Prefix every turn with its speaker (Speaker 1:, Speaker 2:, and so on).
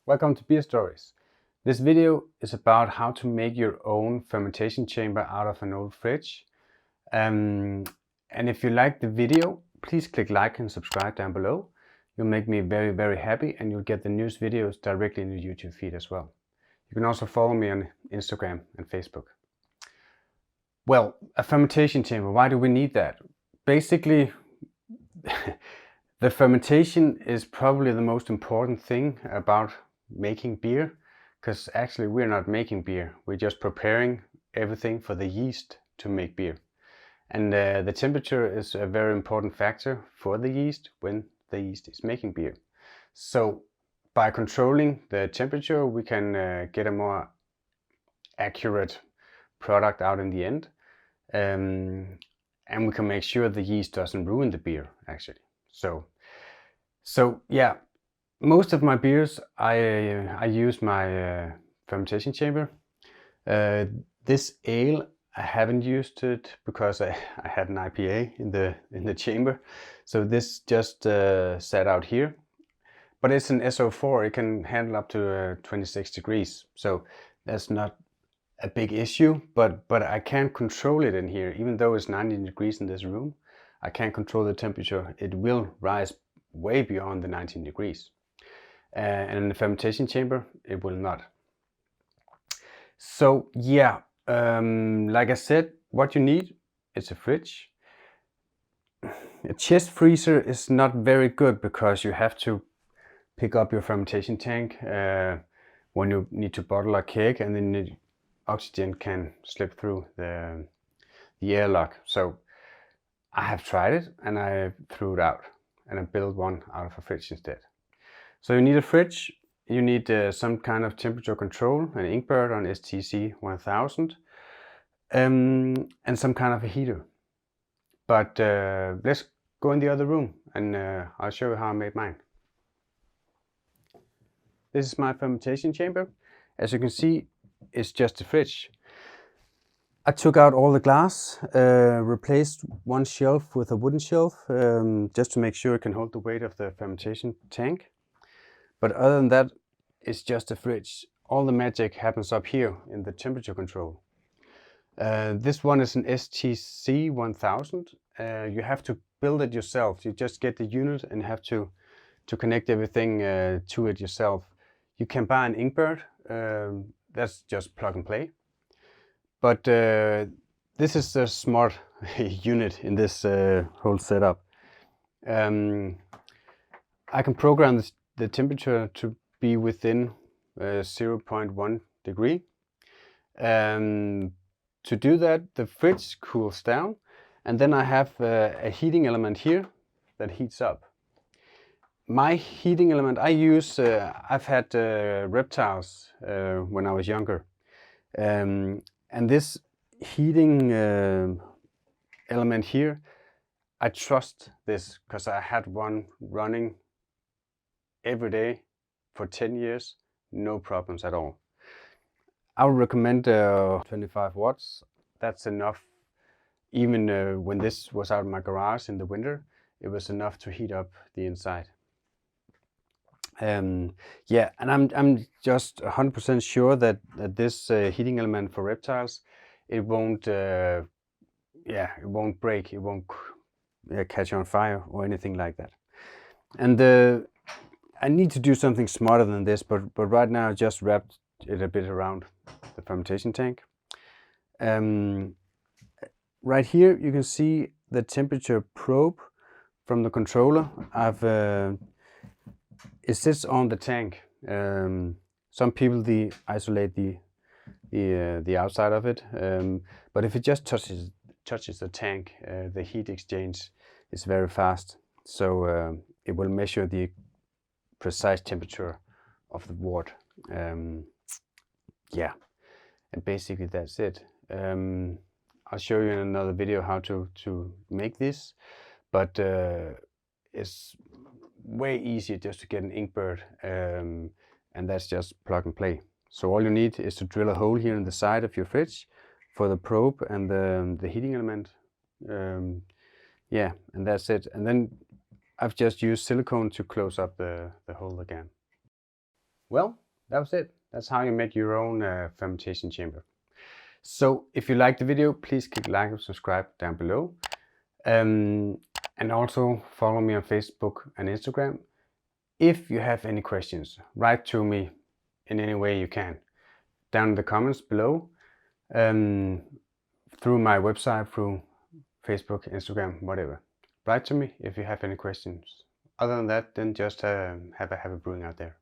Speaker 1: Welcome to Beerstories. This video is about how to make your own fermentation chamber out of an old fridge. And if you like the video, please click like and subscribe down below. You'll make me very happy, and you'll get the news videos directly in the YouTube feed as well. You can also follow me on Instagram and Facebook. Well, a fermentation chamber, why do we need that? Basically, the fermentation is probably the most important thing about making beer, because actually we're not making beer, we're just preparing everything for the yeast to make beer. And the temperature is a very important factor for the yeast when the yeast is making beer. So by controlling the temperature, we can get a more accurate product out in the end, and we can make sure the yeast doesn't ruin the beer actually. So yeah, most of my beers I use my fermentation chamber. This ale I haven't used it because I had an IPA in the chamber, so this just sat out here. But it's an SO4, it can handle up to 26 degrees, so that's not a big issue. But I can't control it in here, even though it's 19 degrees in this room. I can't control the temperature. It will rise way beyond the 19 degrees. And in the fermentation chamber, it will not. So yeah, like I said, what you need is a fridge. A chest freezer is not very good because you have to pick up your fermentation tank when you need to bottle a keg, and then the oxygen can slip through the airlock. So I have tried it and I threw it out, and I built one out of a fridge instead. So you need a fridge, you need some kind of temperature control, an InkBird on STC 1000, and some kind of a heater. But let's go in the other room and I'll show you how I made mine. This is my fermentation chamber. As you can see, it's just a fridge. I took out all the glass, replaced one shelf with a wooden shelf, just to make sure it can hold the weight of the fermentation tank. But other than that, it's just a fridge. All the magic happens up here in the temperature control. This one is an STC 1000. You have to build it yourself. You just get the unit and have to connect everything to it yourself. You can buy an InkBird. That's just plug and play. But this is the smart unit in this whole setup. I can program the temperature to be within 0.1 degree. To do that, the fridge cools down, and then I have a heating element here that heats up. My heating element I use, I've had reptiles when I was younger, and this heating element here, I trust this because I had one running every day for 10 years, no problems at all. I would recommend 25 watts. That's enough. Even when this was out of my garage in the winter, it was enough to heat up the inside. Yeah, and I'm just 100% sure that this heating element for reptiles, it won't it won't break, it won't catch on fire or anything like that. And I need to do something smarter than this, but right now I just wrapped it a bit around the fermentation tank. Right here you can see the temperature probe from the controller. It sits on the tank. Some people isolate the outside of it, but if it just touches the tank, the heat exchange is very fast. So it will measure the precise temperature of the wort. Yeah, and basically that's it. I'll show you in another video how to make this, but it's way easier just to get an InkBird, and that's just plug and play. So all you need is to drill a hole here in the side of your fridge for the probe and the heating element. Yeah, and that's it. And then I've just used silicone to close up the hole again. well, that was it. That's how you make your own fermentation chamber. So if you like the video, please click like and subscribe down below. And also follow me on Facebook and Instagram. If you have any questions, write to me in any way you can down in the comments below, through my website, through Facebook, Instagram, whatever. Write to me if you have any questions. Other than that, then just have a brewing out there.